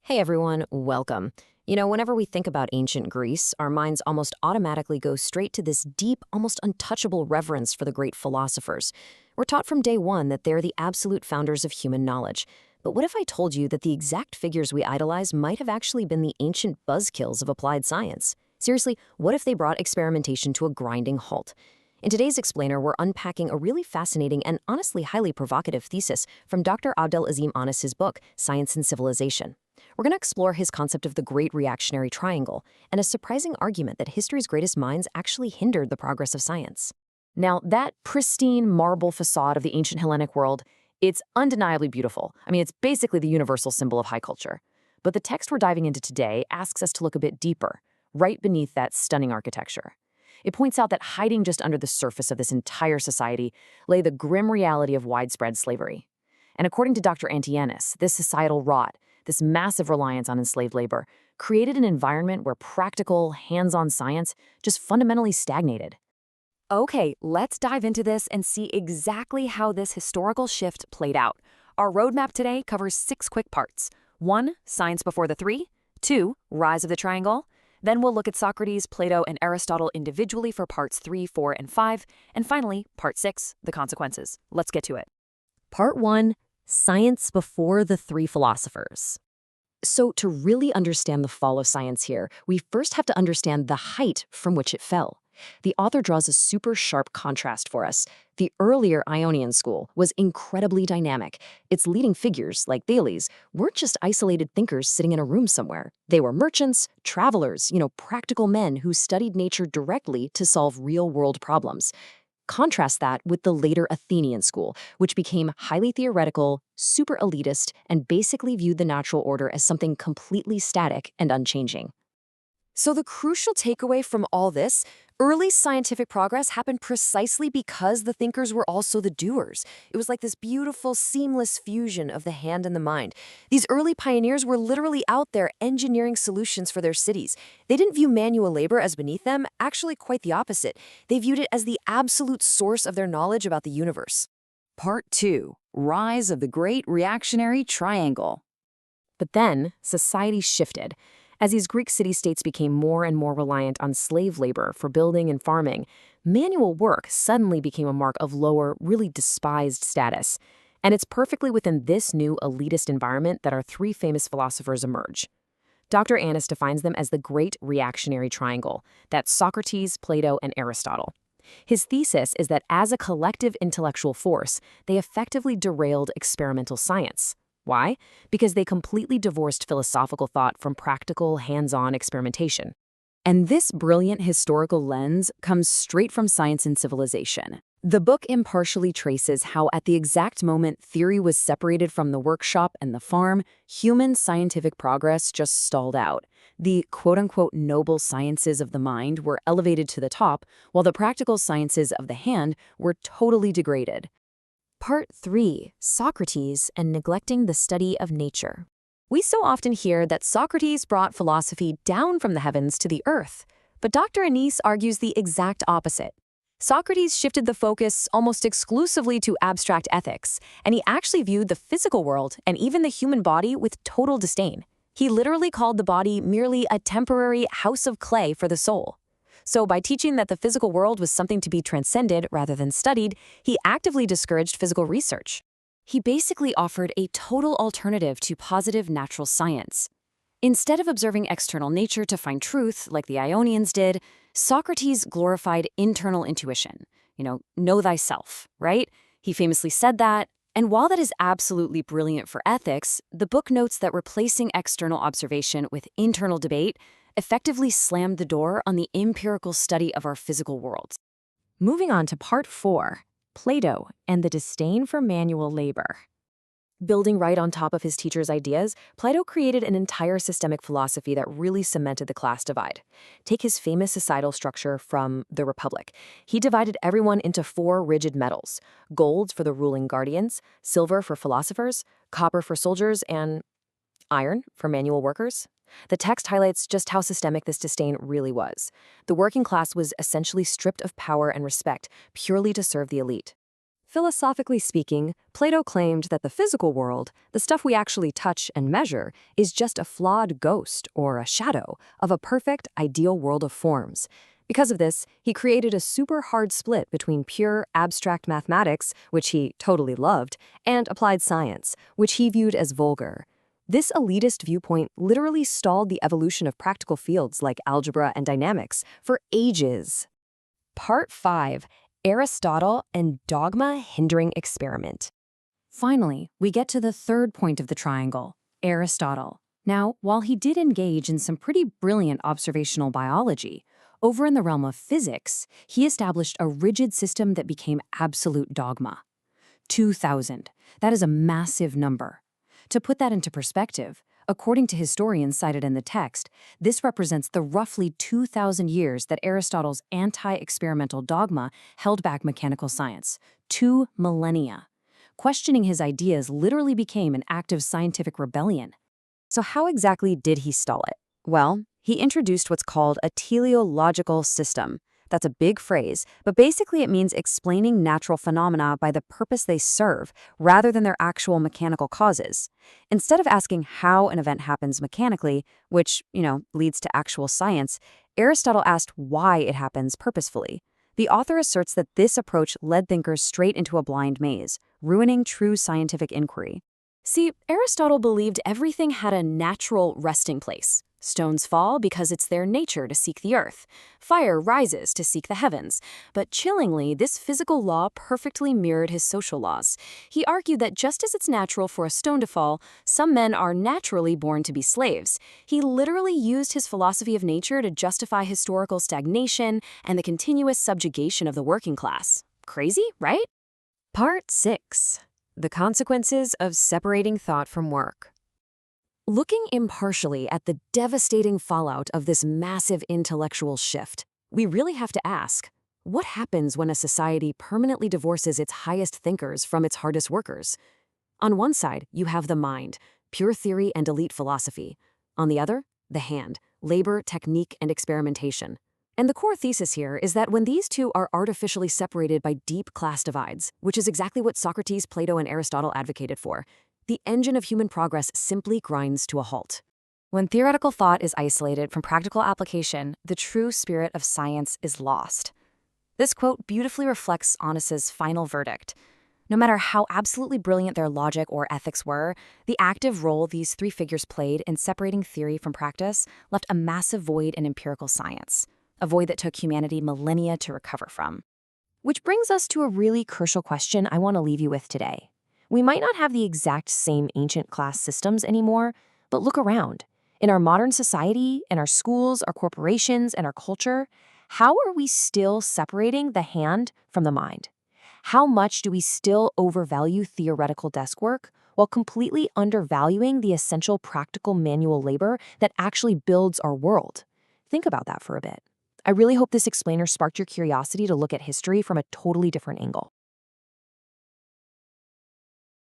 Hey everyone, welcome. Whenever we think about ancient Greece, our minds almost automatically go straight to this deep, almost untouchable reverence for the great philosophers. We're taught from day one that they're the absolute founders of human knowledge. But what if I told you that the exact figures we idolize might have actually been the ancient buzzkills of applied science? Seriously, what if they brought experimentation to a grinding halt? In today's Explainer, we're unpacking a really fascinating and honestly highly provocative thesis from Dr. Abdel Azim Anis's book, Science and Civilization. We're going to explore his concept of the Great Reactionary Triangle and a surprising argument that history's greatest minds actually hindered the progress of science. Now, that pristine marble facade of the ancient Hellenic world, it's undeniably beautiful. It's basically the universal symbol of high culture. But the text we're diving into today asks us to look a bit deeper, right beneath that stunning architecture. It points out that hiding just under the surface of this entire society lay the grim reality of widespread slavery. And according to Dr. Antianis, this societal rot, this massive reliance on enslaved labor, created an environment where practical, hands-on science just fundamentally stagnated. Okay, let's dive into this and see exactly how this historical shift played out. Our roadmap today covers 6 quick parts. 1. Science before the 3. 2. Rise of the triangle. Then we'll look at Socrates, Plato, and Aristotle individually for parts 3, 4, and 5. And finally, part 6, the consequences. Let's get to it. Part 1. Science before the 3 philosophers. So to really understand the fall of science here, we first have to understand the height from which it fell. The author draws a super sharp contrast for us. The earlier Ionian school was incredibly dynamic. Its leading figures, like Thales, weren't just isolated thinkers sitting in a room somewhere. They were merchants, travelers, practical men who studied nature directly to solve real-world problems. Contrast that with the later Athenian school, which became highly theoretical, super elitist, and basically viewed the natural order as something completely static and unchanging. So the crucial takeaway from all this, early scientific progress happened precisely because the thinkers were also the doers. It was like this beautiful, seamless fusion of the hand and the mind. These early pioneers were literally out there engineering solutions for their cities. They didn't view manual labor as beneath them, actually quite the opposite. They viewed it as the absolute source of their knowledge about the universe. Part 2. Rise of the Great Reactionary Triangle. But then, society shifted. As these Greek city-states became more and more reliant on slave labor for building and farming, manual work suddenly became a mark of lower, really despised status. And it's perfectly within this new elitist environment that our 3 famous philosophers emerge. Dr. Anis defines them as the Great Reactionary Triangle. That's Socrates, Plato, and Aristotle. His thesis is that as a collective intellectual force, they effectively derailed experimental science. Why? Because they completely divorced philosophical thought from practical, hands-on experimentation. And this brilliant historical lens comes straight from Science and Civilization. The book impartially traces how at the exact moment theory was separated from the workshop and the farm, human scientific progress just stalled out. The quote-unquote noble sciences of the mind were elevated to the top, while the practical sciences of the hand were totally degraded. Part 3. Socrates and neglecting the study of nature. We so often hear that Socrates brought philosophy down from the heavens to the earth, but Dr. Anis argues the exact opposite. Socrates shifted the focus almost exclusively to abstract ethics, and he actually viewed the physical world and even the human body with total disdain. He literally called the body merely a temporary house of clay for the soul. So by teaching that the physical world was something to be transcended rather than studied, he actively discouraged physical research. He basically offered a total alternative to positive natural science. Instead of observing external nature to find truth, like the Ionians did, Socrates glorified internal intuition. Know thyself, right? He famously said that. And while that is absolutely brilliant for ethics, the book notes that replacing external observation with internal debate effectively slammed the door on the empirical study of our physical world. Moving on to part 4, Plato and the disdain for manual labor. Building right on top of his teacher's ideas, Plato created an entire systemic philosophy that really cemented the class divide. Take his famous societal structure from the Republic. He divided everyone into 4 rigid metals: gold for the ruling guardians, silver for philosophers, copper for soldiers, and iron for manual workers. The text highlights just how systemic this disdain really was. The working class was essentially stripped of power and respect purely to serve the elite. Philosophically speaking, Plato claimed that the physical world, the stuff we actually touch and measure, is just a flawed ghost or a shadow of a perfect, ideal world of forms. Because of this, he created a super hard split between pure, abstract mathematics, which he totally loved, and applied science, which he viewed as vulgar. This elitist viewpoint literally stalled the evolution of practical fields like algebra and dynamics for ages. Part 5. Aristotle and Dogma-Hindering Experiment. Finally, we get to the third point of the triangle, Aristotle. Now, while he did engage in some pretty brilliant observational biology, over in the realm of physics, he established a rigid system that became absolute dogma. 2,000. That is a massive number. To put that into perspective, according to historians cited in the text, this represents the roughly 2,000 years that Aristotle's anti-experimental dogma held back mechanical science. 2 millennia. Questioning his ideas literally became an act of scientific rebellion. So how exactly did he stall it? Well, he introduced what's called a teleological system. That's a big phrase, but basically it means explaining natural phenomena by the purpose they serve, rather than their actual mechanical causes. Instead of asking how an event happens mechanically, which, leads to actual science, Aristotle asked why it happens purposefully. The author asserts that this approach led thinkers straight into a blind maze, ruining true scientific inquiry. See, Aristotle believed everything had a natural resting place. Stones fall because it's their nature to seek the earth. Fire rises to seek the heavens. But chillingly, this physical law perfectly mirrored his social laws. He argued that just as it's natural for a stone to fall, some men are naturally born to be slaves. He literally used his philosophy of nature to justify historical stagnation and the continuous subjugation of the working class. Crazy, right? Part 6. The consequences of separating thought from work. Looking impartially at the devastating fallout of this massive intellectual shift, we really have to ask, what happens when a society permanently divorces its highest thinkers from its hardest workers? On one side, you have the mind, pure theory and elite philosophy. On the other, the hand, labor, technique, and experimentation. And the core thesis here is that when these two are artificially separated by deep class divides, which is exactly what Socrates, Plato, and Aristotle advocated for, the engine of human progress simply grinds to a halt. When theoretical thought is isolated from practical application, the true spirit of science is lost. This quote beautifully reflects Onus's final verdict. No matter how absolutely brilliant their logic or ethics were, the active role these three figures played in separating theory from practice left a massive void in empirical science, a void that took humanity millennia to recover from. Which brings us to a really crucial question I want to leave you with today. We might not have the exact same ancient class systems anymore, but look around. In our modern society, in our schools, our corporations, and our culture, how are we still separating the hand from the mind? How much do we still overvalue theoretical desk work while completely undervaluing the essential practical manual labor that actually builds our world? Think about that for a bit. I really hope this explainer sparked your curiosity to look at history from a totally different angle.